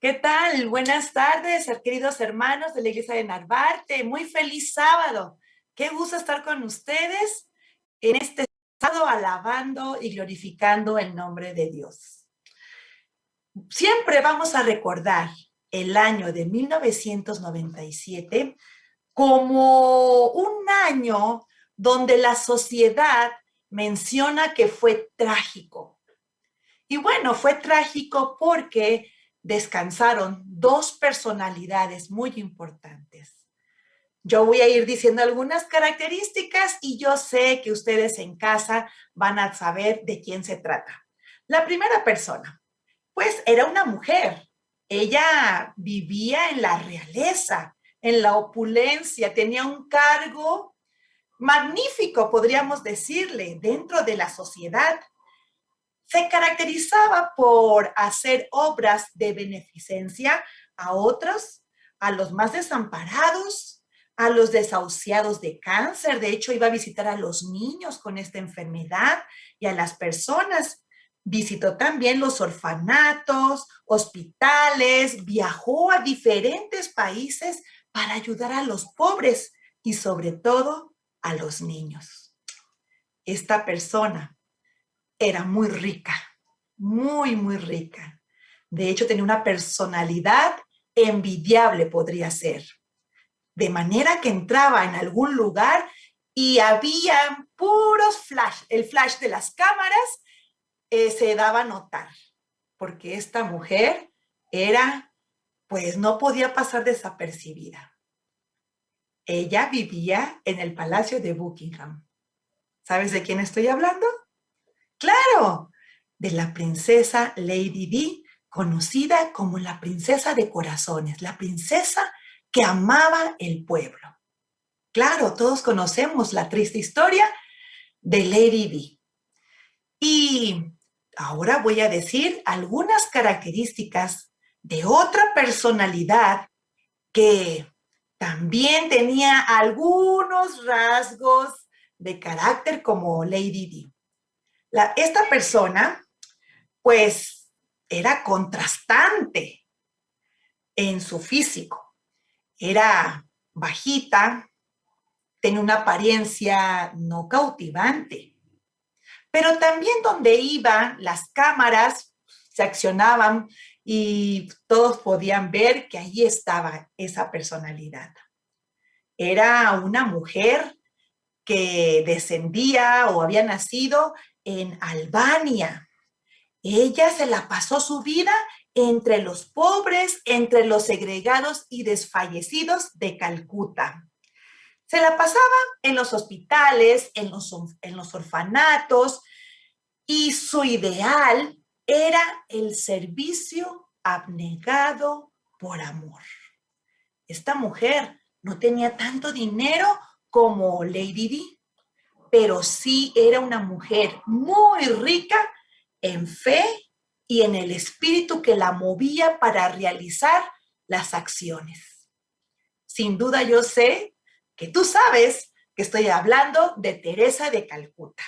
¿Qué tal? Buenas tardes, queridos hermanos de la Iglesia de Narvarte. Muy feliz sábado. Qué gusto estar con ustedes en este sábado alabando y glorificando el nombre de Dios. Siempre vamos a recordar el año de 1997 como un año donde la sociedad menciona que fue trágico. Y bueno, fue trágico porque descansaron dos personalidades muy importantes. Yo voy a ir diciendo algunas características y yo sé que ustedes en casa van a saber de quién se trata. La primera persona, pues era una mujer. Ella vivía en la realeza, en la opulencia, tenía un cargo magnífico, podríamos decirle, dentro de la sociedad. Se caracterizaba por hacer obras de beneficencia a otros, a los más desamparados, a los desahuciados de cáncer. De hecho, iba a visitar a los niños con esta enfermedad y a las personas. Visitó también los orfanatos, hospitales, viajó a diferentes países para ayudar a los pobres y sobre todo a los niños. Esta persona era muy rica, muy rica. De hecho, tenía una personalidad envidiable, podría ser. De manera que entraba en algún lugar y había puros flash. El flash de las cámaras se daba a notar, porque esta mujer era, pues no podía pasar desapercibida. Ella vivía en el Palacio de Buckingham. ¿Sabes de quién estoy hablando? Claro, de la princesa Lady Di, conocida como la princesa de corazones, la princesa que amaba el pueblo. Claro, todos conocemos la triste historia de Lady Di. Y ahora voy a decir algunas características de otra personalidad que también tenía algunos rasgos de carácter como Lady Di. Esta persona pues era contrastante en su físico. Era bajita, tenía una apariencia no cautivante, pero también donde iba, las cámaras se accionaban y todos podían ver que ahí estaba esa personalidad. Era una mujer que descendía o había nacido en Albania. Ella se la pasó su vida entre los pobres, entre los segregados y desfallecidos de Calcuta. Se la pasaba en los hospitales, en los orfanatos, y su ideal era el servicio abnegado por amor. Esta mujer no tenía tanto dinero como Lady Di, pero sí era una mujer muy rica en fe y en el espíritu que la movía para realizar las acciones. Sin duda yo sé que tú sabes que estoy hablando de Teresa de Calcuta.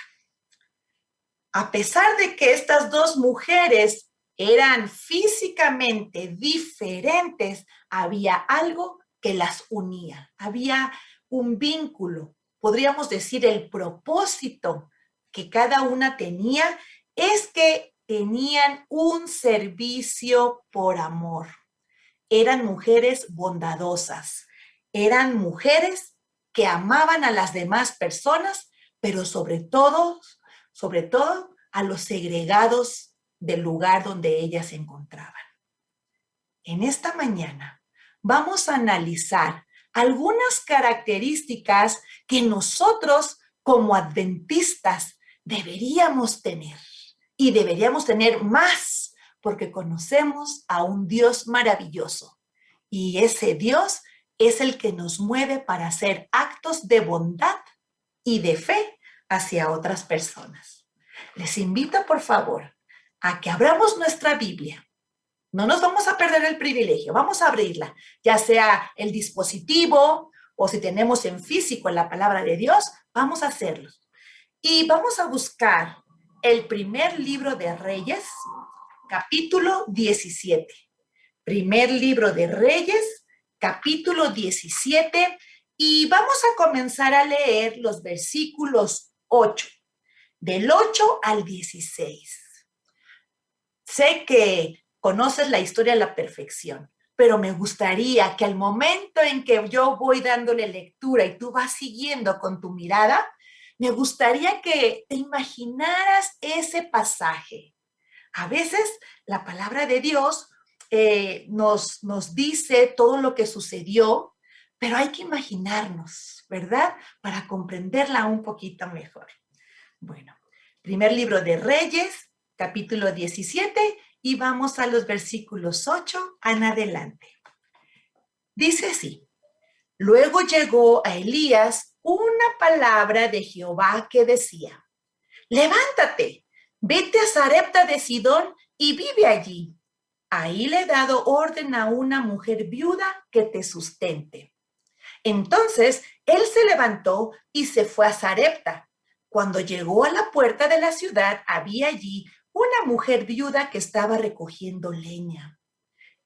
A pesar de que estas dos mujeres eran físicamente diferentes, había algo que las unía, había un vínculo, podríamos decir el propósito que cada una tenía es que tenían un servicio por amor. Eran mujeres bondadosas, eran mujeres que amaban a las demás personas, pero sobre todo a los segregados del lugar donde ellas se encontraban. En esta mañana vamos a analizar algunas características que nosotros como adventistas deberíamos tener y deberíamos tener más porque conocemos a un Dios maravilloso y ese Dios es el que nos mueve para hacer actos de bondad y de fe hacia otras personas. Les invito, por favor, a que abramos nuestra Biblia. No nos vamos a perder el privilegio, vamos a abrirla, ya sea el dispositivo o si tenemos en físico la palabra de Dios, vamos a hacerlo. Y vamos a buscar el primer libro de Reyes, capítulo 17. Primer libro de Reyes, capítulo 17, y vamos a comenzar a leer los versículos 8, del 8 al 16. Sé que conoces la historia a la perfección, pero me gustaría que al momento en que yo voy dándole lectura y tú vas siguiendo con tu mirada, me gustaría que te imaginaras ese pasaje. A veces la palabra de Dios nos dice todo lo que sucedió, pero hay que imaginarnos, ¿verdad? Para comprenderla un poquito mejor. Bueno, primer libro de Reyes, capítulo 17, y vamos a los versículos 8 en adelante. Dice así: luego llegó a Elías una palabra de Jehová que decía: levántate, vete a Sarepta de Sidón y vive allí. Ahí le he dado orden a una mujer viuda que te sustente. Entonces él se levantó y se fue a Sarepta. Cuando llegó a la puerta de la ciudad, había allí una mujer viuda que estaba recogiendo leña.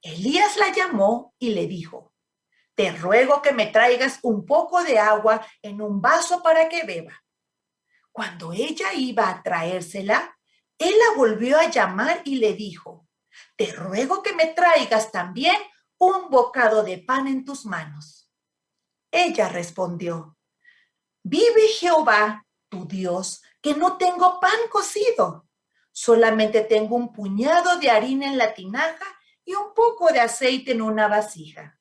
Elías la llamó y le dijo: te ruego que me traigas un poco de agua en un vaso para que beba. Cuando ella iba a traérsela, él la volvió a llamar y le dijo: te ruego que me traigas también un bocado de pan en tus manos. Ella respondió: vive Jehová, tu Dios, que no tengo pan cocido. Solamente tengo un puñado de harina en la tinaja y un poco de aceite en una vasija.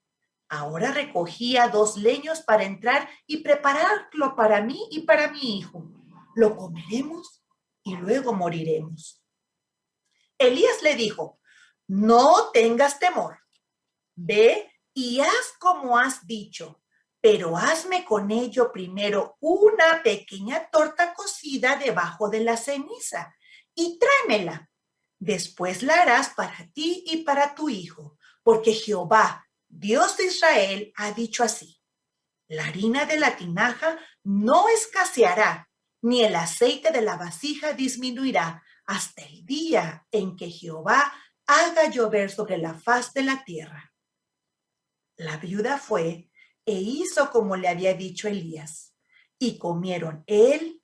Ahora recogía 2 leños para entrar y prepararlo para mí y para mi hijo. Lo comeremos y luego moriremos. Elías le dijo: no tengas temor. Ve y haz como has dicho, pero hazme con ello primero una pequeña torta cocida debajo de la ceniza y tráemela. Después la harás para ti y para tu hijo, porque Jehová, Dios de Israel, ha dicho así: la harina de la tinaja no escaseará, ni el aceite de la vasija disminuirá hasta el día en que Jehová haga llover sobre la faz de la tierra. La viuda fue e hizo como le había dicho Elías, y comieron él,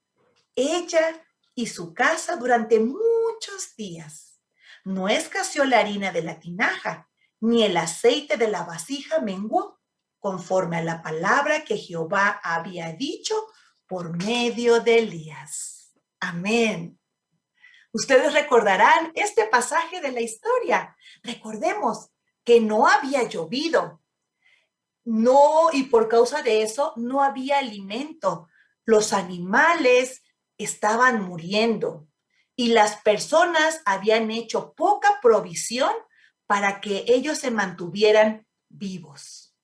ella y su casa durante muchos días. No escaseó la harina de la tinaja, ni el aceite de la vasija menguó, conforme a la palabra que Jehová había dicho por medio de Elías. Amén. Ustedes recordarán este pasaje de la historia. Recordemos que no había llovido. No, y por causa de eso no había alimento. Los animales estaban muriendo y las personas habían hecho poca provisión para que ellos se mantuvieran vivos.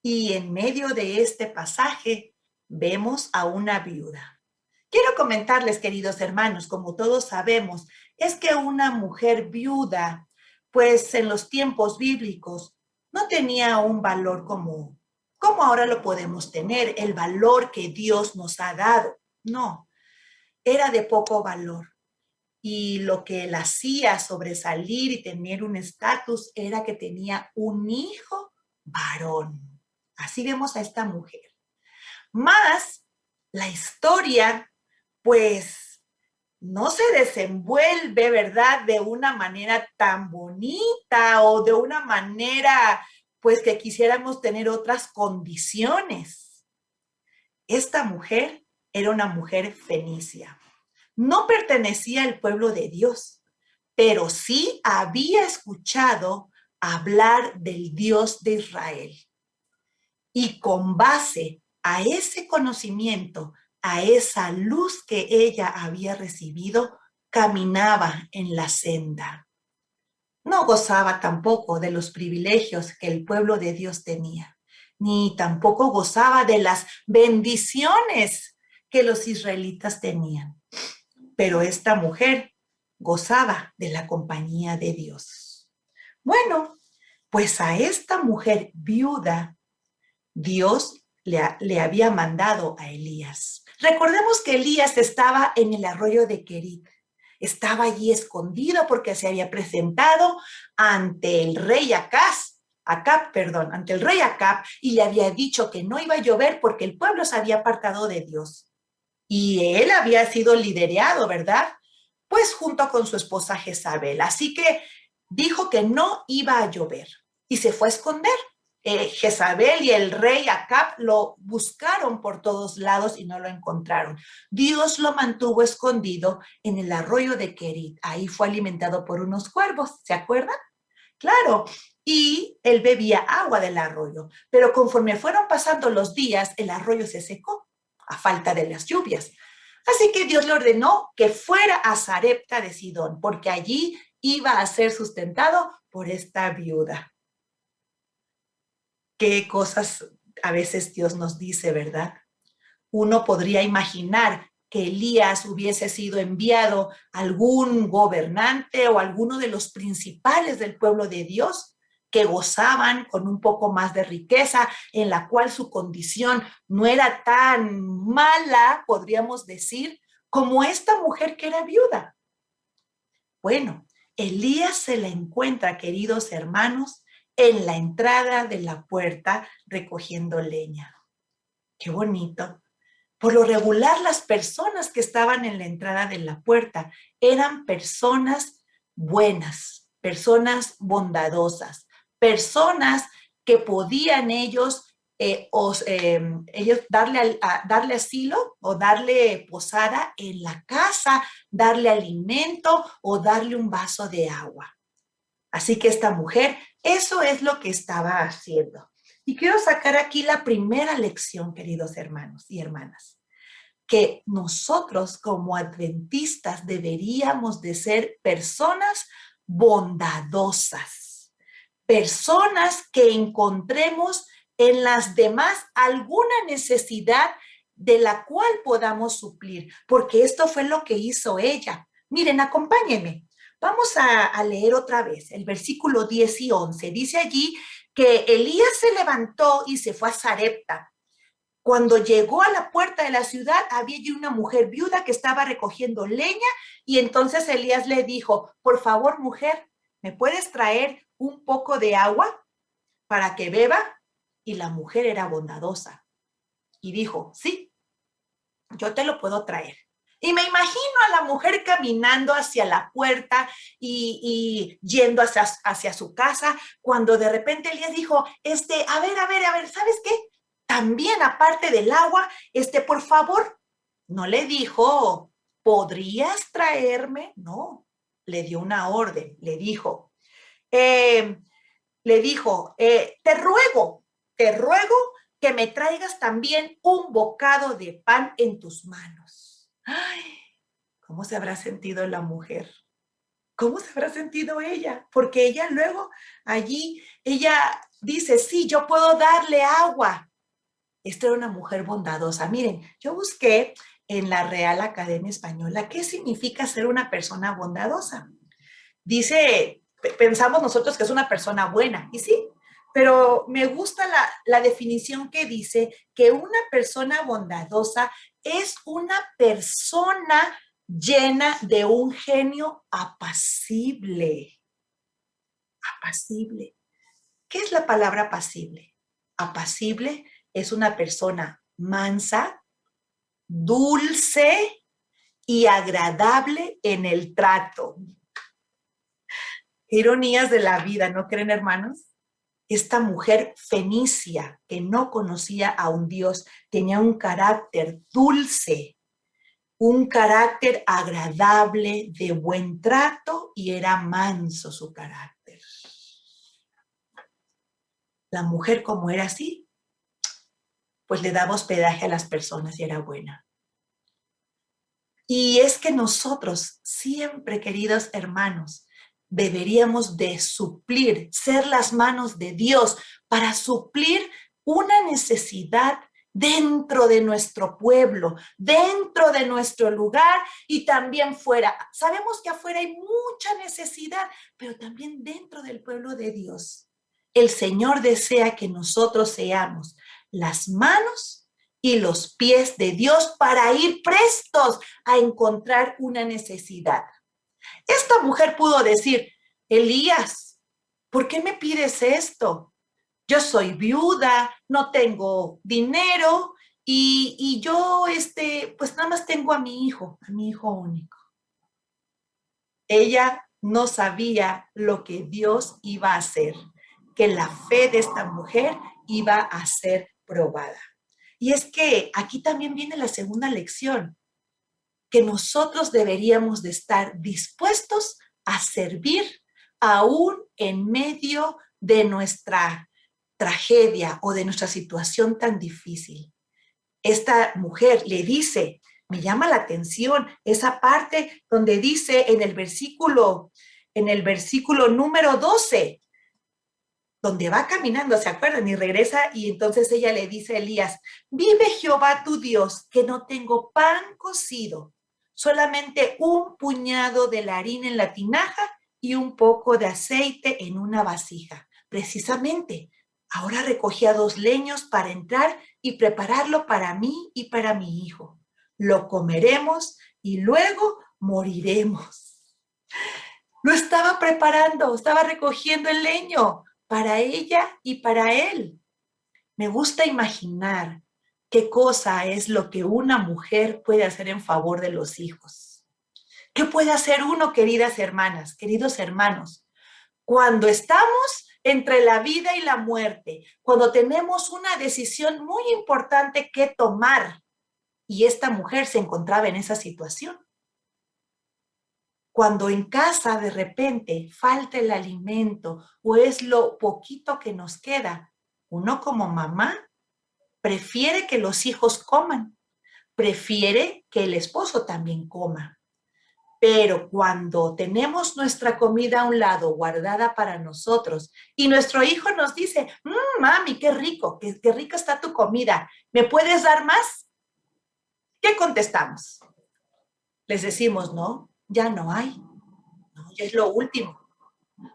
Y en medio de este pasaje vemos a una viuda. Quiero comentarles, queridos hermanos, como todos sabemos, es que una mujer viuda, pues en los tiempos bíblicos, no tenía un valor como ahora lo podemos tener, el valor que Dios nos ha dado. No, era de poco valor. Y lo que la hacía sobresalir y tener un estatus era que tenía un hijo varón. Así vemos a esta mujer. Más la historia, pues no se desenvuelve, ¿verdad? De una manera tan bonita o de una manera, pues que quisiéramos tener otras condiciones. Esta mujer era una mujer fenicia. No pertenecía al pueblo de Dios, pero sí había escuchado hablar del Dios de Israel. Y con base a ese conocimiento, a esa luz que ella había recibido, caminaba en la senda. No gozaba tampoco de los privilegios que el pueblo de Dios tenía, ni tampoco gozaba de las bendiciones que los israelitas tenían. Pero esta mujer gozaba de la compañía de Dios. Bueno, pues a esta mujer viuda, Dios le había mandado a Elías. Recordemos que Elías estaba en el arroyo de Querit. estaba allí escondido porque se había presentado ante el rey ante el rey Acab, y le había dicho que no iba a llover porque el pueblo se había apartado de Dios. Y él había sido liderado, ¿verdad? Pues junto con su esposa Jezabel. Así que dijo que no iba a llover y se fue a esconder. Jezabel y el rey Acab lo buscaron por todos lados y no lo encontraron. Dios lo mantuvo escondido en el arroyo de Querit. Ahí fue alimentado por unos cuervos, ¿se acuerdan? Claro, y él bebía agua del arroyo, pero conforme fueron pasando los días, el arroyo se secó a falta de las lluvias. Así que Dios le ordenó que fuera a Sarepta de Sidón, porque allí iba a ser sustentado por esta viuda. Qué cosas a veces Dios nos dice, ¿verdad? Uno podría imaginar que Elías hubiese sido enviado a algún gobernante o alguno de los principales del pueblo de Dios que gozaban con un poco más de riqueza, en la cual su condición no era tan mala, podríamos decir, como esta mujer que era viuda. Bueno, Elías se la encuentra, queridos hermanos, en la entrada de la puerta recogiendo leña. Qué bonito. Por lo regular, las personas que estaban en la entrada de la puerta eran personas buenas, personas bondadosas, personas que podían ellos darle asilo o darle posada en la casa, darle alimento o darle un vaso de agua. Así que esta mujer, eso es lo que estaba haciendo. Y quiero sacar aquí la primera lección, queridos hermanos y hermanas, que nosotros como adventistas deberíamos de ser personas bondadosas, personas que encontremos en las demás alguna necesidad de la cual podamos suplir, porque esto fue lo que hizo ella. Miren, acompáñenme. Vamos a leer otra vez el versículo 10 y 11. Dice allí que Elías se levantó y se fue a Sarepta. Cuando llegó a la puerta de la ciudad, había allí una mujer viuda que estaba recogiendo leña, y entonces Elías le dijo: por favor, mujer, ¿me puedes traer un poco de agua para que beba? Y la mujer era bondadosa y dijo: sí, yo te lo puedo traer. Y me imagino a la mujer caminando hacia la puerta y yendo hacia su casa, cuando de repente Elías dijo: a ver, ¿sabes qué? También, aparte del agua, por favor, no le dijo: ¿podrías traerme? No, le dio una orden, eh, te ruego que me traigas también un bocado de pan en tus manos. Ay, ¿cómo se habrá sentido la mujer? ¿Cómo se habrá sentido ella? Porque ella luego ella dice: sí, yo puedo darle agua. Esta era una mujer bondadosa. Miren, yo busqué en la Real Academia Española qué significa ser una persona bondadosa. Dice, pensamos nosotros que es una persona buena, y sí, pero me gusta la definición que dice que una persona bondadosa es una persona llena de un genio apacible. Apacible. ¿Qué es la palabra apacible? Apacible es una persona mansa, dulce y agradable en el trato. Ironías de la vida, ¿no creen, hermanos? Esta mujer fenicia que no conocía a un Dios tenía un carácter dulce, un carácter agradable, de buen trato, y era manso su carácter. La mujer, como era así, pues le daba hospedaje a las personas y era buena. Y es que nosotros siempre, queridos hermanos, deberíamos de suplir, ser las manos de Dios para suplir una necesidad dentro de nuestro pueblo, dentro de nuestro lugar y también fuera. Sabemos que afuera hay mucha necesidad, pero también dentro del pueblo de Dios. El Señor desea que nosotros seamos las manos y los pies de Dios para ir prestos a encontrar una necesidad. Esta mujer pudo decir, Elías, ¿por qué me pides esto? Yo soy viuda, no tengo dinero y yo, pues nada más tengo a mi hijo único. Ella no sabía lo que Dios iba a hacer, que la fe de esta mujer iba a ser probada. Y es que aquí también viene la segunda lección, que nosotros deberíamos de estar dispuestos a servir aún en medio de nuestra tragedia o de nuestra situación tan difícil. Esta mujer le dice, me llama la atención esa parte donde dice en el versículo número 12, donde va caminando, ¿se acuerdan? Y regresa y entonces ella le dice a Elías, vive Jehová tu Dios, que no tengo pan cocido, solamente un puñado de la harina en la tinaja y un poco de aceite en una vasija. Precisamente, ahora recogía 2 leños para entrar y prepararlo para mí y para mi hijo. Lo comeremos y luego moriremos. Lo estaba preparando, estaba recogiendo el leño para ella y para él. Me gusta imaginar qué cosa es lo que una mujer puede hacer en favor de los hijos. ¿Qué puede hacer uno, queridas hermanas, queridos hermanos? Cuando estamos entre la vida y la muerte, cuando tenemos una decisión muy importante que tomar, y esta mujer se encontraba en esa situación. Cuando en casa de repente falta el alimento o es lo poquito que nos queda, uno como mamá prefiere que los hijos coman, prefiere que el esposo también coma. Pero cuando tenemos nuestra comida a un lado guardada para nosotros y nuestro hijo nos dice, mami, qué rico, qué rica está tu comida, ¿me puedes dar más? ¿Qué contestamos? Les decimos, no, ya no hay, no, ya es lo último.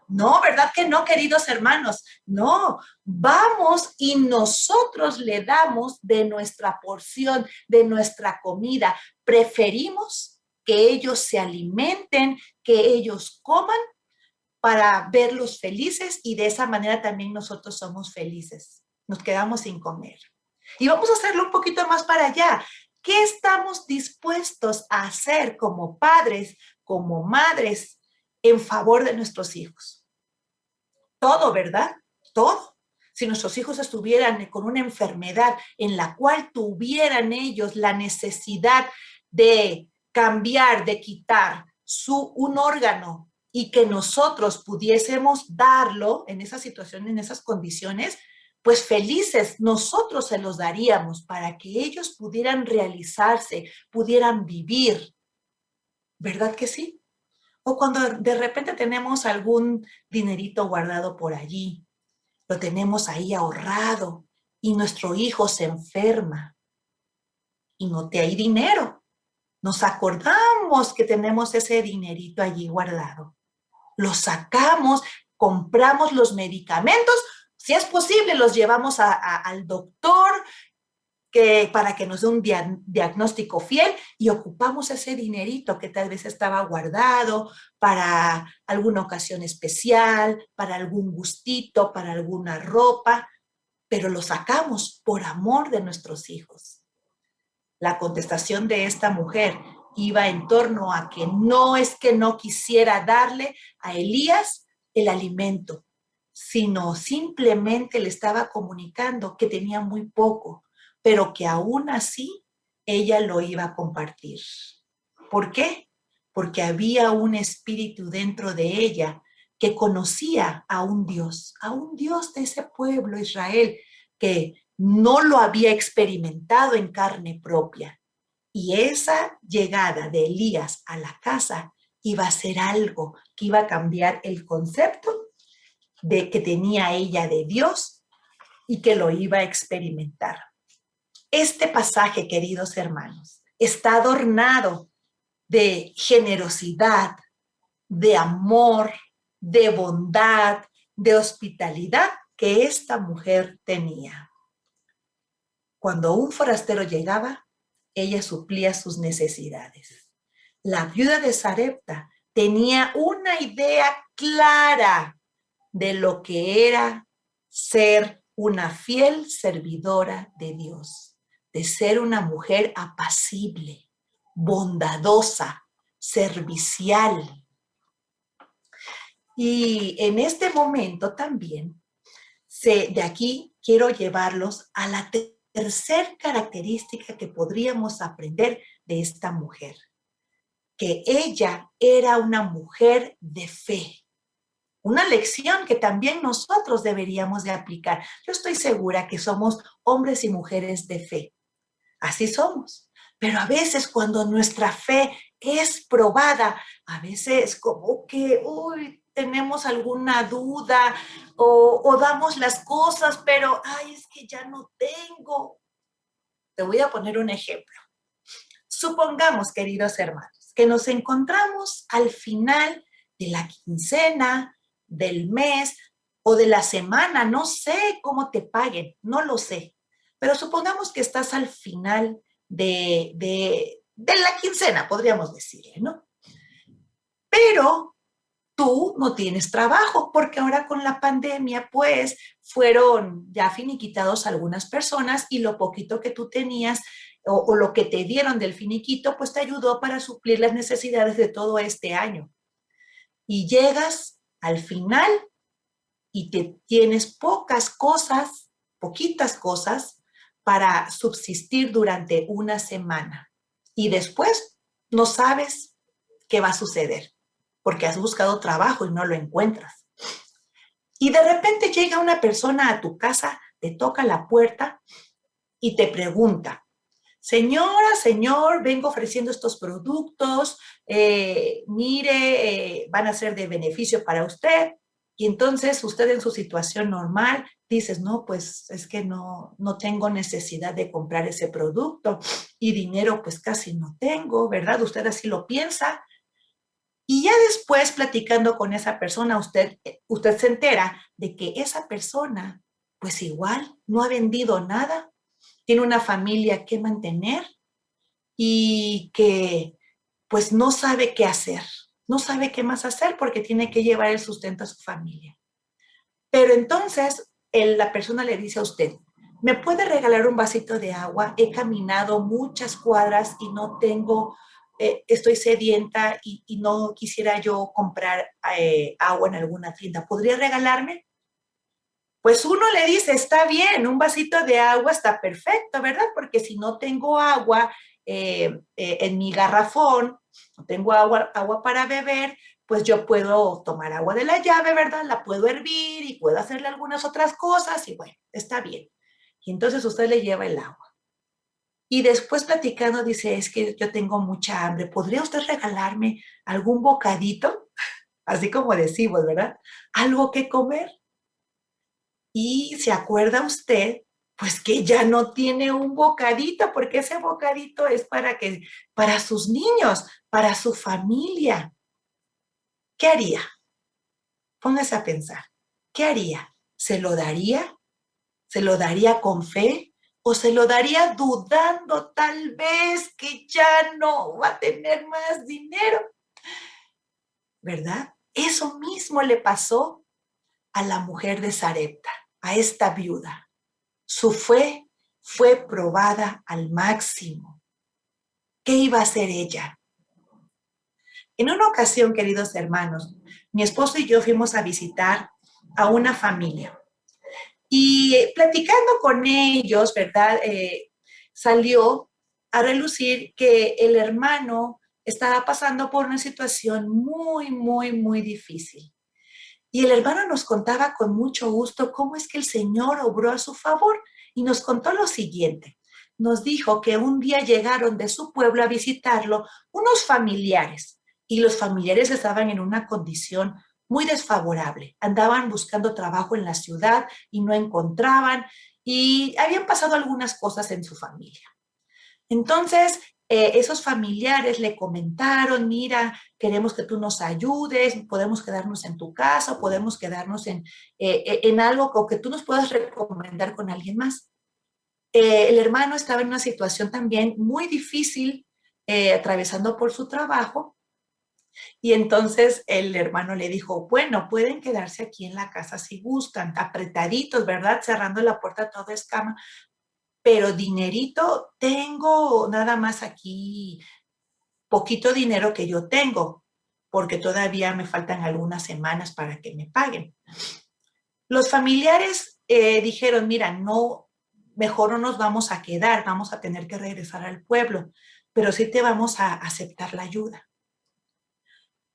No, ¿verdad que no, queridos hermanos? No, vamos y nosotros le damos de nuestra porción, de nuestra comida. Preferimos que ellos se alimenten, que ellos coman para verlos felices y de esa manera también nosotros somos felices. Nos quedamos sin comer. Y vamos a hacerlo un poquito más para allá. ¿Qué estamos dispuestos a hacer como padres, como madres, en favor de nuestros hijos? Todo, ¿verdad? Todo. Si nuestros hijos estuvieran con una enfermedad en la cual tuvieran ellos la necesidad de cambiar, de quitar un órgano y que nosotros pudiésemos darlo en esa situación, en esas condiciones, pues felices nosotros se los daríamos para que ellos pudieran realizarse, pudieran vivir. ¿Verdad que sí? O cuando de repente tenemos algún dinerito guardado por allí, lo tenemos ahí ahorrado y nuestro hijo se enferma y no te hay dinero. Nos acordamos que tenemos ese dinerito allí guardado. Lo sacamos, compramos los medicamentos, si es posible los llevamos al doctor, para que nos dé un diagnóstico fiel y ocupamos ese dinerito que tal vez estaba guardado para alguna ocasión especial, para algún gustito, para alguna ropa, pero lo sacamos por amor de nuestros hijos. La contestación de esta mujer iba en torno a que no es que no quisiera darle a Elías el alimento, sino simplemente le estaba comunicando que tenía muy poco, pero que aún así ella lo iba a compartir. ¿Por qué? Porque había un espíritu dentro de ella que conocía a un Dios de ese pueblo Israel, que no lo había experimentado en carne propia. Y esa llegada de Elías a la casa iba a ser algo que iba a cambiar el concepto de que tenía ella de Dios y que lo iba a experimentar. Este pasaje, queridos hermanos, está adornado de generosidad, de amor, de bondad, de hospitalidad que esta mujer tenía. Cuando un forastero llegaba, ella suplía sus necesidades. La viuda de Sarepta tenía una idea clara de lo que era ser una fiel servidora de Dios, de ser una mujer apacible, bondadosa, servicial. Y en este momento también, de aquí quiero llevarlos a la tercera característica que podríamos aprender de esta mujer, que ella era una mujer de fe. Una lección que también nosotros deberíamos de aplicar. Yo estoy segura que somos hombres y mujeres de fe. Así somos. Pero a veces cuando nuestra fe es probada, a veces como que, uy, tenemos alguna duda o damos las cosas, pero, ay, es que ya no tengo. Te voy a poner un ejemplo. Supongamos, queridos hermanos, que nos encontramos al final de la quincena, del mes o de la semana, no sé cómo te paguen, no lo sé, pero supongamos que estás al final de la quincena, podríamos decirle, ¿no? Pero tú no tienes trabajo, porque ahora con la pandemia, pues, fueron ya finiquitados algunas personas y lo poquito que tú tenías o lo que te dieron del finiquito, pues te ayudó para suplir las necesidades de todo este año. Y llegas al final y te tienes pocas cosas, poquitas cosas para subsistir durante una semana. Y después no sabes qué va a suceder, porque has buscado trabajo y no lo encuentras. Y de repente llega una persona a tu casa, te toca la puerta y te pregunta, señora, señor, vengo ofreciendo estos productos, mire, van a ser de beneficio para usted. Y entonces usted en su situación normal dices, no, pues es que no tengo necesidad de comprar ese producto y dinero pues casi no tengo, ¿verdad? Usted así lo piensa. Y ya después, platicando con esa persona, usted se entera de que esa persona, pues igual, no ha vendido nada, tiene una familia que mantener y que pues no sabe qué hacer, no sabe qué más hacer porque tiene que llevar el sustento a su familia. Pero entonces la persona le dice a usted, ¿me puede regalar un vasito de agua? He caminado muchas cuadras y no tengo, estoy sedienta y no quisiera yo comprar agua en alguna tienda. ¿Podría regalarme? Pues uno le dice, está bien, un vasito de agua está perfecto, ¿verdad? Porque si no tengo agua en mi garrafón, no tengo agua para beber, pues yo puedo tomar agua de la llave, ¿verdad? La puedo hervir y puedo hacerle algunas otras cosas y bueno, está bien. Y entonces usted le lleva el agua. Y después platicando dice, es que yo tengo mucha hambre, ¿podría usted regalarme algún bocadito? Así como decimos, ¿verdad? Algo que comer. Y se acuerda usted, pues que ya no tiene un bocadito, porque ese bocadito es para sus niños, para su familia. ¿Qué haría? Póngase a pensar. ¿Qué haría? ¿Se lo daría? ¿Se lo daría con fe? ¿O se lo daría dudando tal vez que ya no va a tener más dinero? ¿Verdad? Eso mismo le pasó a la mujer de Sarepta, a esta viuda. Su fe fue probada al máximo. ¿Qué iba a hacer ella? En una ocasión, queridos hermanos, mi esposo y yo fuimos a visitar a una familia y platicando con ellos, ¿verdad? Salió a relucir que el hermano estaba pasando por una situación muy, muy, muy difícil. Y el hermano nos contaba con mucho gusto cómo es que el Señor obró a su favor y nos contó lo siguiente. Nos dijo que un día llegaron de su pueblo a visitarlo unos familiares y los familiares estaban en una condición muy desfavorable. Andaban buscando trabajo en la ciudad y no encontraban y habían pasado algunas cosas en su familia. Entonces, esos familiares le comentaron, mira, queremos que tú nos ayudes, podemos quedarnos en tu casa, podemos quedarnos en algo o que tú nos puedas recomendar con alguien más. El hermano estaba en una situación también muy difícil, atravesando por su trabajo, Y entonces el hermano le dijo, bueno, pueden quedarse aquí en la casa si gustan, apretaditos, ¿verdad? Cerrando la puerta todo escama, pero dinerito tengo nada más aquí, poquito dinero que yo tengo, porque todavía me faltan algunas semanas para que me paguen. Los familiares dijeron, mira, no, mejor no nos vamos a quedar, vamos a tener que regresar al pueblo, pero sí te vamos a aceptar la ayuda.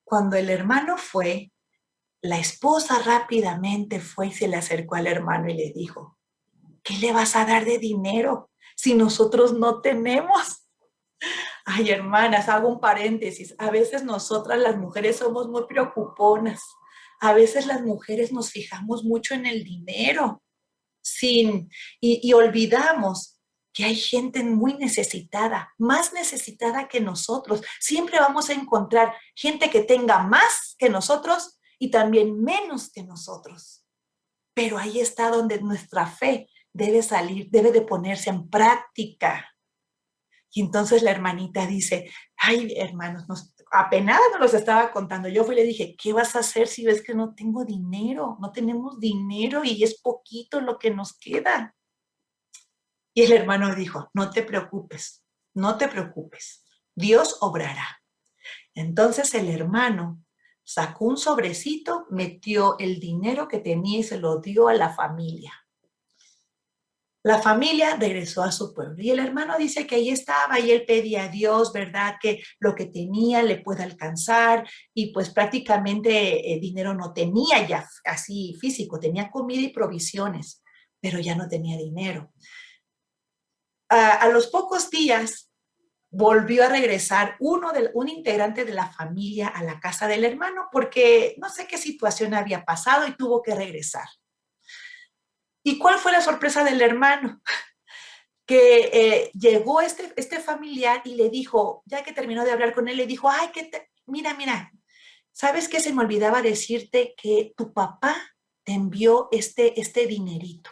Cuando el hermano fue, la esposa rápidamente fue y se le acercó al hermano y le dijo, ¿qué le vas a dar de dinero si nosotros no tenemos? Ay, hermanas, hago un paréntesis. A veces nosotras las mujeres somos muy preocuponas. A veces las mujeres nos fijamos mucho en el dinero y olvidamos que hay gente muy necesitada, más necesitada que nosotros. Siempre vamos a encontrar gente que tenga más que nosotros y también menos que nosotros. Pero ahí está donde nuestra fe debe salir, debe de ponerse en práctica. Y entonces la hermanita dice, ay, hermanos, apenas nos los estaba contando. Yo fui y le dije, ¿qué vas a hacer si ves que no tengo dinero? No tenemos dinero y es poquito lo que nos queda. Y el hermano dijo, no te preocupes, no te preocupes, Dios obrará. Entonces el hermano sacó un sobrecito, metió el dinero que tenía y se lo dio a la familia. La familia regresó a su pueblo y el hermano dice que ahí estaba y él pedía a Dios, ¿verdad? Que lo que tenía le pueda alcanzar y pues prácticamente dinero no tenía ya así físico, tenía comida y provisiones, pero ya no tenía dinero. A los pocos días volvió a regresar un integrante de la familia a la casa del hermano porque no sé qué situación había pasado y tuvo que regresar. ¿Y cuál fue la sorpresa del hermano? Que llegó este familiar y le dijo, ya que terminó de hablar con él, le dijo, ay, mira, ¿sabes qué? Se me olvidaba decirte que tu papá te envió este dinerito.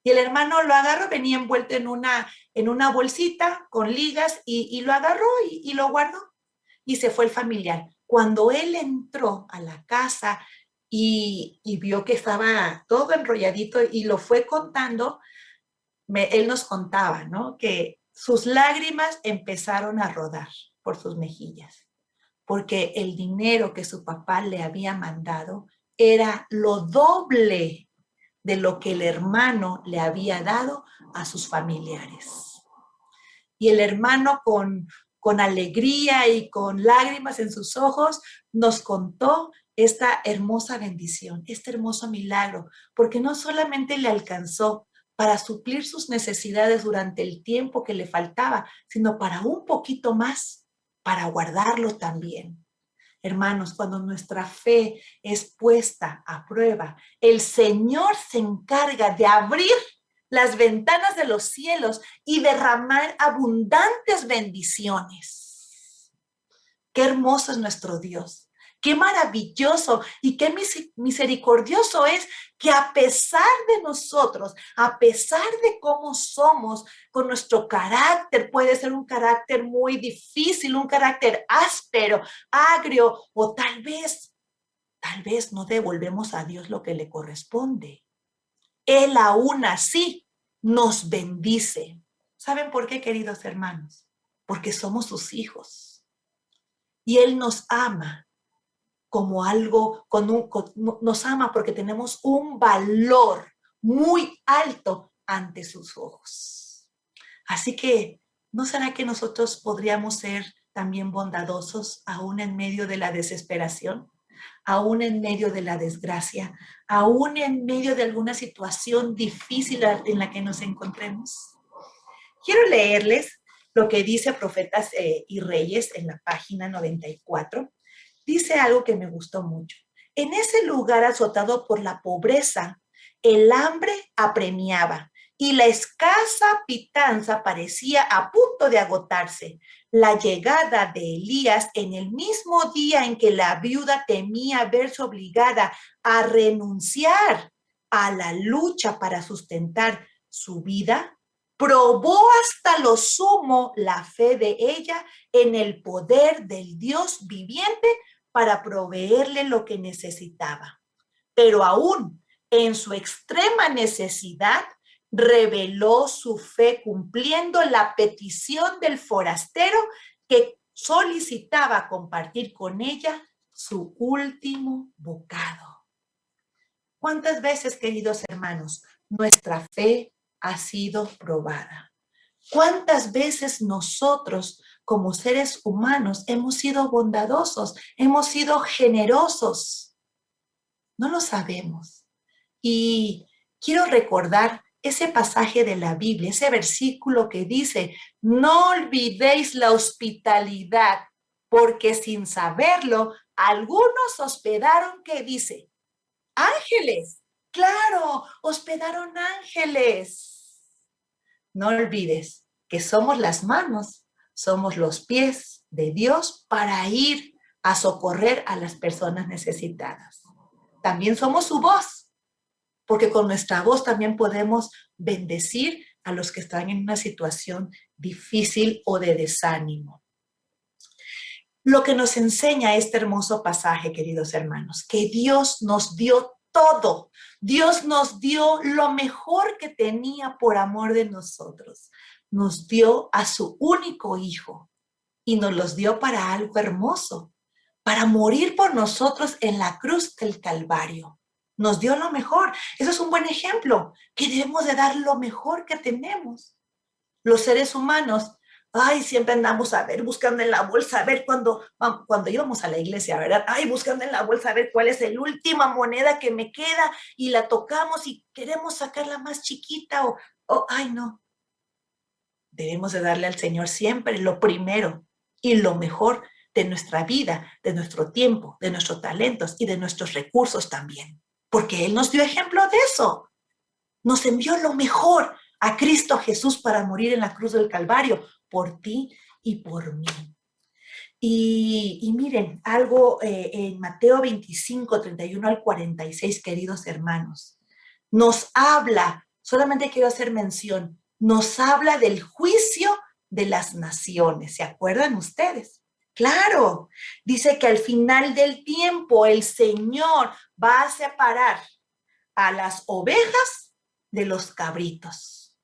Y el hermano lo agarró, venía envuelto en una bolsita con ligas y lo agarró y lo guardó. Y se fue el familiar. Cuando él entró a la casa y vio que estaba todo enrolladito y lo fue contando, él nos contaba, ¿no? Que sus lágrimas empezaron a rodar por sus mejillas, porque el dinero que su papá le había mandado era lo doble de lo que el hermano le había dado a sus familiares. Y el hermano con alegría y con lágrimas en sus ojos nos contó esta hermosa bendición, este hermoso milagro, porque no solamente le alcanzó para suplir sus necesidades durante el tiempo que le faltaba, sino para un poquito más, para guardarlo también. Hermanos, cuando nuestra fe es puesta a prueba, el Señor se encarga de abrir las ventanas de los cielos y derramar abundantes bendiciones. Qué hermoso es nuestro Dios. Qué maravilloso y qué misericordioso es que a pesar de nosotros, a pesar de cómo somos, con nuestro carácter, puede ser un carácter muy difícil, un carácter áspero, agrio, o tal vez no devolvemos a Dios lo que le corresponde. Él aún así nos bendice. ¿Saben por qué, queridos hermanos? Porque somos sus hijos. Y Él nos ama como algo, nos ama porque tenemos un valor muy alto ante sus ojos. Así que, ¿no será que nosotros podríamos ser también bondadosos aún en medio de la desesperación? Aún en medio de la desgracia, aún en medio de alguna situación difícil en la que nos encontremos. Quiero leerles lo que dice Profetas y Reyes en la página 94. Dice algo que me gustó mucho. En ese lugar azotado por la pobreza, el hambre apremiaba y la escasa pitanza parecía a punto de agotarse. La llegada de Elías en el mismo día en que la viuda temía verse obligada a renunciar a la lucha para sustentar su vida, probó hasta lo sumo la fe de ella en el poder del Dios viviente para proveerle lo que necesitaba. Pero aún en su extrema necesidad, reveló su fe cumpliendo la petición del forastero que solicitaba compartir con ella su último bocado. ¿Cuántas veces, queridos hermanos, nuestra fe ha sido probada? ¿Cuántas veces nosotros, como seres humanos, hemos sido bondadosos, hemos sido generosos? No lo sabemos. Y quiero recordar ese pasaje de la Biblia, ese versículo que dice, no olvidéis la hospitalidad, porque sin saberlo, algunos hospedaron, ¿qué dice? Ángeles. Claro, hospedaron ángeles. No olvides que somos las manos, somos los pies de Dios para ir a socorrer a las personas necesitadas. También somos su voz, porque con nuestra voz también podemos bendecir a los que están en una situación difícil o de desánimo. Lo que nos enseña este hermoso pasaje, queridos hermanos, que Dios nos dio todo. Dios nos dio lo mejor que tenía por amor de nosotros. Nos dio a su único hijo y nos los dio para algo hermoso, para morir por nosotros en la cruz del Calvario. Nos dio lo mejor. Eso es un buen ejemplo, que debemos de dar lo mejor que tenemos. Los seres humanos, ay, siempre andamos a ver, buscando en la bolsa, a ver cuando íbamos a la iglesia, ¿verdad? Ay, buscando en la bolsa, a ver cuál es la última moneda que me queda y la tocamos y queremos sacarla más chiquita ay, no. Debemos de darle al Señor siempre lo primero y lo mejor de nuestra vida, de nuestro tiempo, de nuestros talentos y de nuestros recursos también. Porque Él nos dio ejemplo de eso. Nos envió lo mejor a Cristo Jesús para morir en la cruz del Calvario, por ti y por mí. Y miren, algo en Mateo 25, 31 al 46, queridos hermanos, nos habla, solamente quiero hacer mención, nos habla del juicio de las naciones. ¿Se acuerdan ustedes? Claro, dice que al final del tiempo el Señor va a separar a las ovejas de los cabritos.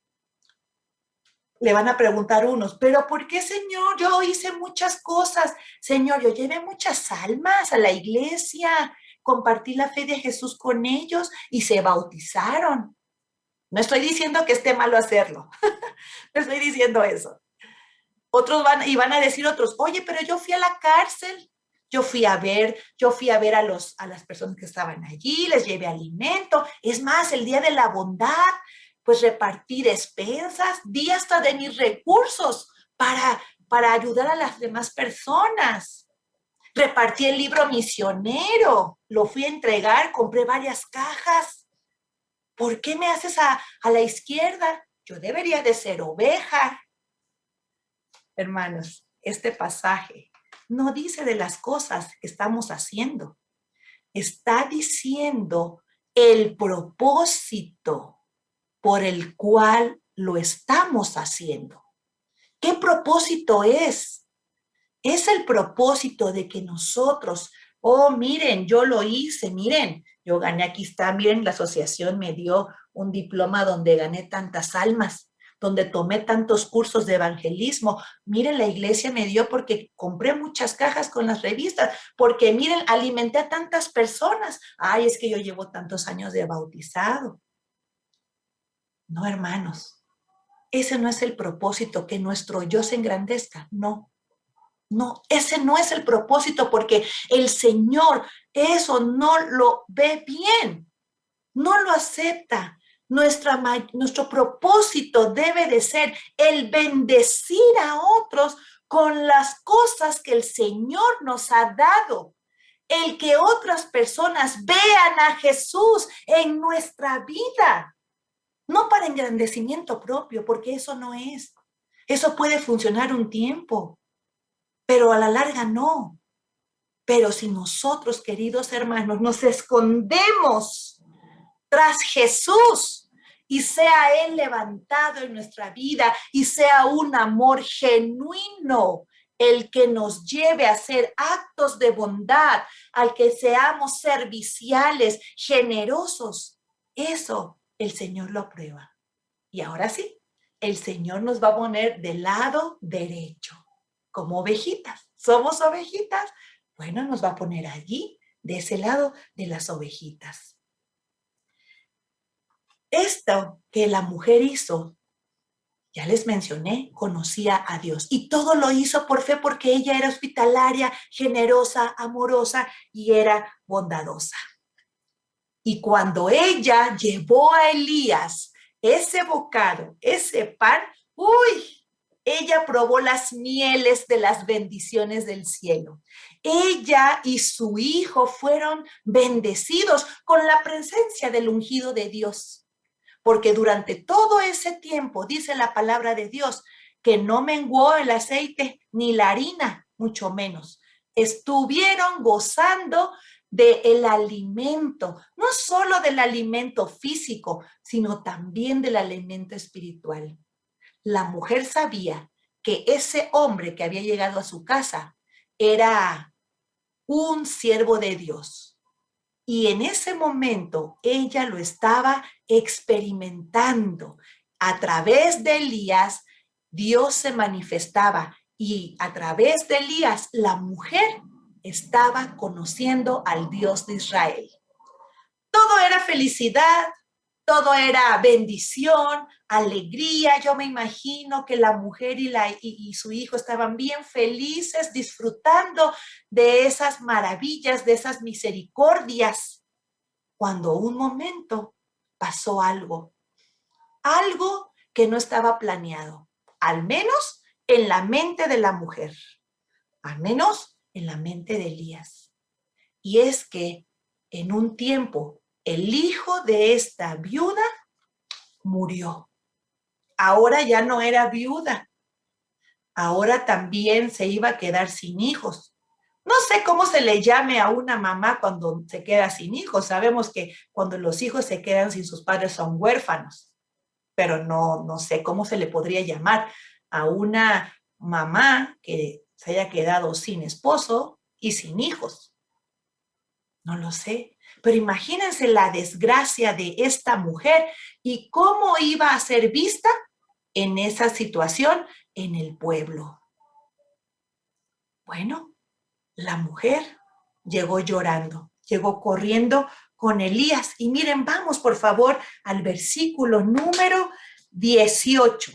Le van a preguntar unos, pero ¿por qué, Señor? Yo hice muchas cosas. Señor, yo llevé muchas almas a la iglesia, compartí la fe de Jesús con ellos y se bautizaron. No estoy diciendo que esté malo hacerlo. No estoy diciendo eso. Otros van a decir otros, oye, pero yo fui a la cárcel. Yo fui a ver a las personas que estaban allí, les llevé alimento. Es más, el día de la bondad, pues repartí despensas, di hasta de mis recursos para ayudar a las demás personas. Repartí el libro misionero, lo fui a entregar, compré varias cajas. ¿Por qué me haces a la izquierda? Yo debería de ser oveja. Hermanos, este pasaje no dice de las cosas que estamos haciendo. Está diciendo el propósito por el cual lo estamos haciendo. ¿Qué propósito es? Es el propósito de que nosotros, oh, miren, yo lo hice, miren, yo gané, aquí está, miren, la asociación me dio un diploma donde gané tantas almas, donde tomé tantos cursos de evangelismo. Miren, la iglesia me dio porque compré muchas cajas con las revistas, porque miren, alimenté a tantas personas. Ay, es que yo llevo tantos años de bautizado. No, hermanos, ese no es el propósito, que nuestro yo se engrandezca, no. No, ese no es el propósito, porque el Señor eso no lo ve bien, no lo acepta. Nuestro propósito debe de ser el bendecir a otros con las cosas que el Señor nos ha dado. El que otras personas vean a Jesús en nuestra vida. No para engrandecimiento propio, porque eso no es. Eso puede funcionar un tiempo, pero a la larga no. Pero si nosotros, queridos hermanos, nos escondemos tras Jesús y sea Él levantado en nuestra vida y sea un amor genuino el que nos lleve a hacer actos de bondad, al que seamos serviciales, generosos. Eso el Señor lo aprueba. Y ahora sí, el Señor nos va a poner del lado derecho, como ovejitas. ¿Somos ovejitas? Bueno, nos va a poner allí, de ese lado de las ovejitas. Esto que la mujer hizo, ya les mencioné, conocía a Dios y todo lo hizo por fe porque ella era hospitalaria, generosa, amorosa y era bondadosa. Y cuando ella llevó a Elías ese bocado, ese pan, ¡uy! Ella probó las mieles de las bendiciones del cielo. Ella y su hijo fueron bendecidos con la presencia del ungido de Dios. Porque durante todo ese tiempo, dice la palabra de Dios, que no menguó el aceite ni la harina, mucho menos. Estuvieron gozando del alimento, no solo del alimento físico, sino también del alimento espiritual. La mujer sabía que ese hombre que había llegado a su casa era un siervo de Dios. Y en ese momento ella lo estaba experimentando. A través de Elías, Dios se manifestaba y a través de Elías, la mujer estaba conociendo al Dios de Israel. Todo era felicidad, todo era bendición, alegría. Yo me imagino que la mujer y su hijo estaban bien felices, disfrutando de esas maravillas, de esas misericordias, cuando un momento pasó algo que no estaba planeado, al menos en la mente de la mujer, al menos en la mente de Elías. Y es que en un tiempo el hijo de esta viuda murió. Ahora ya no era viuda, ahora también se iba a quedar sin hijos. No sé cómo se le llame a una mamá cuando se queda sin hijos. Sabemos que cuando los hijos se quedan sin sus padres son huérfanos, pero no sé cómo se le podría llamar a una mamá que se haya quedado sin esposo y sin hijos. No lo sé, pero imagínense la desgracia de esta mujer y cómo iba a ser vista en esa situación en el pueblo. Bueno, la mujer llegó llorando, llegó corriendo con Elías. Y miren, vamos por favor al versículo número 18.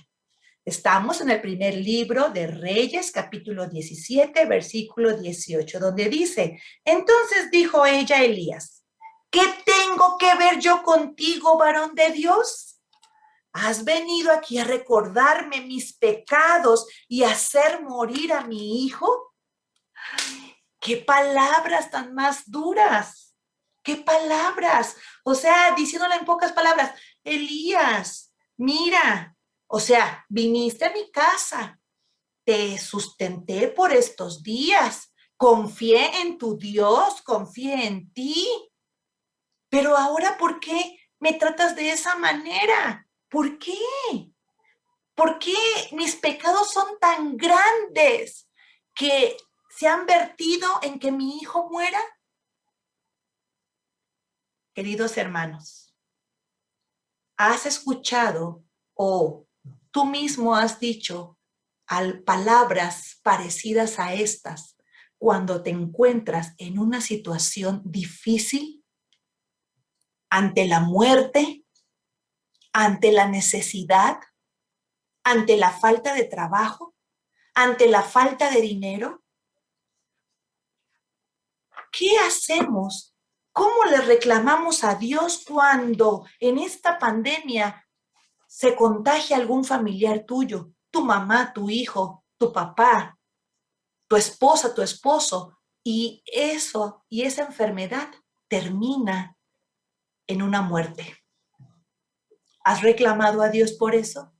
Estamos en el primer libro de Reyes, capítulo 17, versículo 18, donde dice, entonces dijo ella a Elías, ¿qué tengo que ver yo contigo, varón de Dios? ¿Has venido aquí a recordarme mis pecados y hacer morir a mi hijo? ¡Qué palabras tan más duras! ¡Qué palabras! O sea, diciéndole en pocas palabras, Elías, mira, o sea, viniste a mi casa, te sustenté por estos días, confié en tu Dios, confié en ti, pero ahora, ¿por qué me tratas de esa manera? ¿Por qué? ¿Por qué mis pecados son tan grandes que se han vertido en que mi hijo muera? Queridos hermanos, ¿has escuchado o tú mismo has dicho palabras parecidas a estas cuando te encuentras en una situación difícil, ante la muerte, ante la necesidad, ante la falta de trabajo, ante la falta de dinero? ¿Qué hacemos? ¿Cómo le reclamamos a Dios cuando en esta pandemia se contagia algún familiar tuyo, tu mamá, tu hijo, tu papá, tu esposa, tu esposo, y esa enfermedad termina en una muerte? ¿Has reclamado a Dios por eso?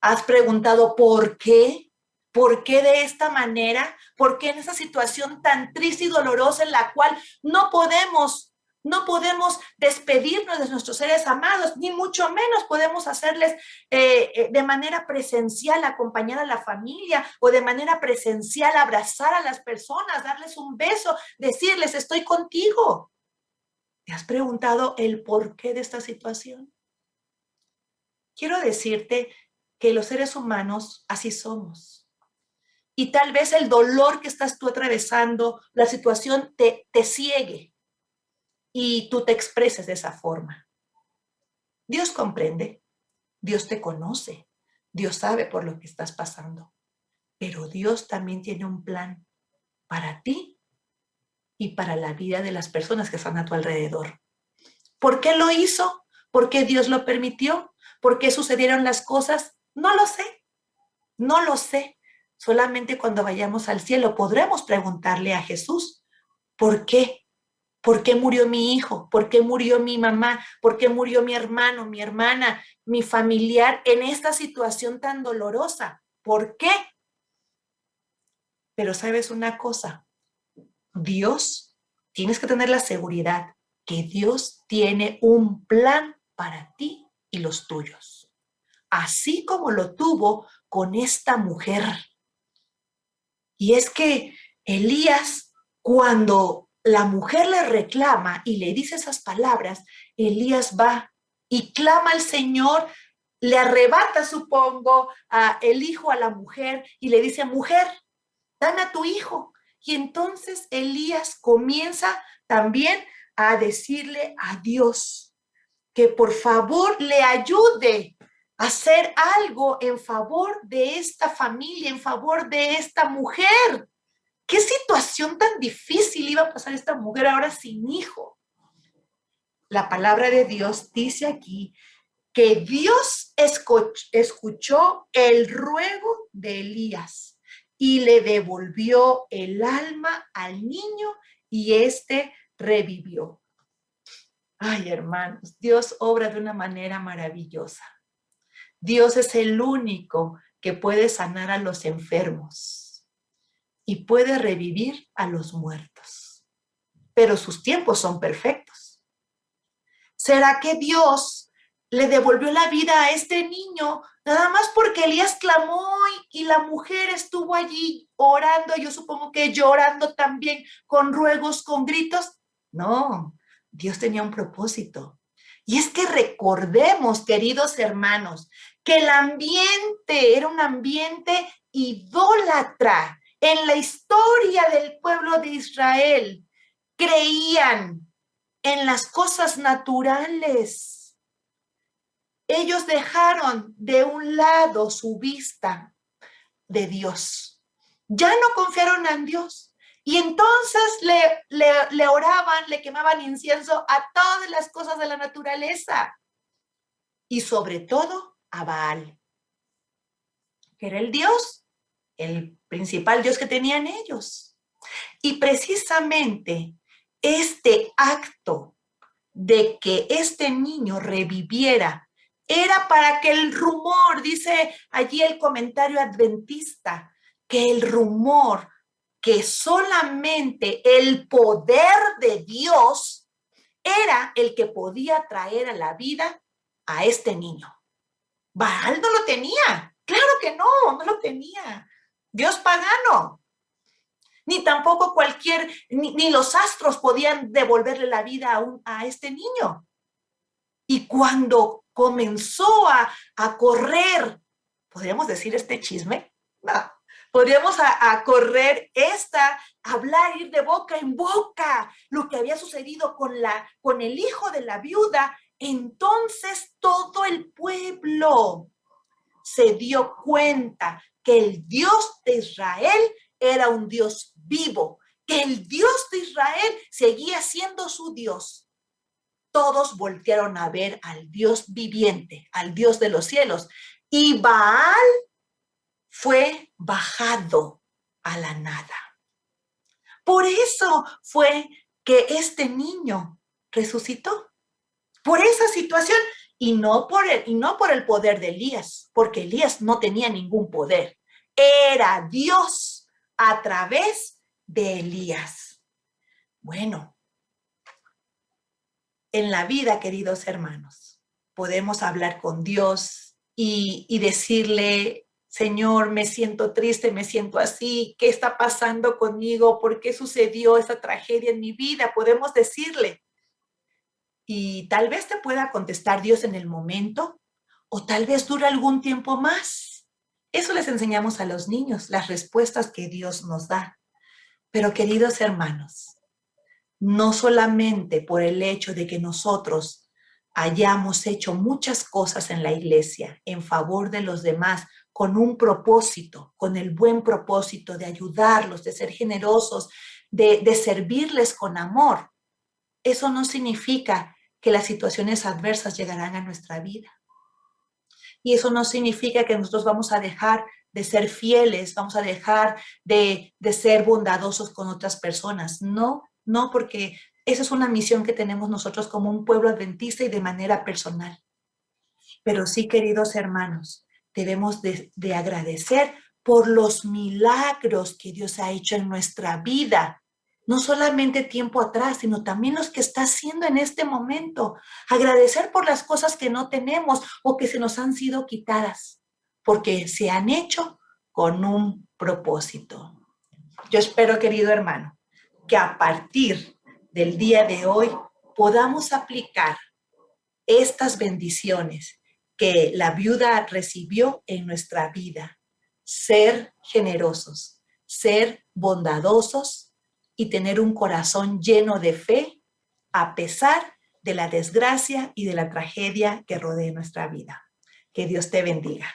¿Has preguntado por qué? ¿Por qué de esta manera? ¿Por qué en esa situación tan triste y dolorosa en la cual no podemos No podemos despedirnos de nuestros seres amados, ni mucho menos podemos hacerles de manera presencial, acompañar a la familia, o de manera presencial abrazar a las personas, darles un beso, decirles estoy contigo. ¿Te has preguntado el porqué de esta situación? Quiero decirte que los seres humanos así somos. Y tal vez el dolor que estás tú atravesando, la situación te ciegue y tú te expreses de esa forma. Dios comprende, Dios te conoce, Dios sabe por lo que estás pasando, pero Dios también tiene un plan para ti y para la vida de las personas que están a tu alrededor. ¿Por qué lo hizo? ¿Por qué Dios lo permitió? ¿Por qué sucedieron las cosas? No lo sé, no lo sé. Solamente cuando vayamos al cielo podremos preguntarle a Jesús, ¿por qué? ¿Por qué murió mi hijo? ¿Por qué murió mi mamá? ¿Por qué murió mi hermano, mi hermana, mi familiar en esta situación tan dolorosa? ¿Por qué? Pero sabes una cosa, Dios, tienes que tener la seguridad que Dios tiene un plan para ti y los tuyos, así como lo tuvo con esta mujer. Y es que Elías, cuando la mujer le reclama y le dice esas palabras, Elías va y clama al Señor, le arrebata, supongo, el hijo a la mujer y le dice, mujer, dame a tu hijo. Y entonces Elías comienza también a decirle a Dios que por favor le ayude a hacer algo en favor de esta familia, en favor de esta mujer. ¿Qué situación tan difícil iba a pasar esta mujer ahora sin hijo? La palabra de Dios dice aquí que Dios escuchó el ruego de Elías y le devolvió el alma al niño y éste revivió. Ay, hermanos, Dios obra de una manera maravillosa. Dios es el único que puede sanar a los enfermos y puede revivir a los muertos. Pero sus tiempos son perfectos. ¿Será que Dios le devolvió la vida a este niño nada más porque Elías clamó y la mujer estuvo allí orando, yo supongo que llorando también, con ruegos, con gritos? No, Dios tenía un propósito. Y es que recordemos, queridos hermanos, que el ambiente era un ambiente idólatra. En la historia del pueblo de Israel, creían en las cosas naturales. Ellos dejaron de un lado su vista de Dios. Ya no confiaron en Dios. Y entonces le oraban, le quemaban incienso a todas las cosas de la naturaleza. Y sobre todo a Baal, que era el principal Dios que tenían ellos. Y precisamente este acto de que este niño reviviera era para que el rumor, dice allí el comentario adventista, que el rumor, que solamente el poder de Dios era el que podía traer a la vida a este niño. Baal no lo tenía, claro que no lo tenía. Dios pagano. Ni tampoco ni los astros podían devolverle la vida a este niño. Y cuando comenzó a correr, ¿podríamos decir este chisme? No. Podríamos a correr hablar, ir de boca en boca, lo que había sucedido con el hijo de la viuda. Entonces todo el pueblo se dio cuenta que el Dios de Israel era un Dios vivo, que el Dios de Israel seguía siendo su Dios. Todos voltearon a ver al Dios viviente, al Dios de los cielos, y Baal fue bajado a la nada. Por eso fue que este niño resucitó, por esa situación, y no por el poder de Elías, porque Elías no tenía ningún poder. Era Dios a través de Elías. Bueno, en la vida, queridos hermanos, podemos hablar con Dios y decirle, Señor, me siento triste, me siento así, ¿qué está pasando conmigo? ¿Por qué sucedió esta tragedia en mi vida? Podemos decirle. Y tal vez te pueda contestar Dios en el momento, o tal vez dure algún tiempo más. Eso les enseñamos a los niños, las respuestas que Dios nos da. Pero queridos hermanos, no solamente por el hecho de que nosotros hayamos hecho muchas cosas en la iglesia en favor de los demás, con un propósito, con el buen propósito de ayudarlos, de ser generosos, de servirles con amor. Eso no significa que las situaciones adversas llegarán a nuestra vida. Y eso no significa que nosotros vamos a dejar de ser fieles, vamos a dejar de ser bondadosos con otras personas. No, no, porque esa es una misión que tenemos nosotros como un pueblo adventista y de manera personal. Pero sí, queridos hermanos, debemos de agradecer por los milagros que Dios ha hecho en nuestra vida. No solamente tiempo atrás, sino también los que está haciendo en este momento. Agradecer por las cosas que no tenemos o que se nos han sido quitadas, porque se han hecho con un propósito. Yo espero, querido hermano, que a partir del día de hoy podamos aplicar estas bendiciones que la viuda recibió en nuestra vida. Ser generosos, ser bondadosos y tener un corazón lleno de fe a pesar de la desgracia y de la tragedia que rodea nuestra vida. Que Dios te bendiga.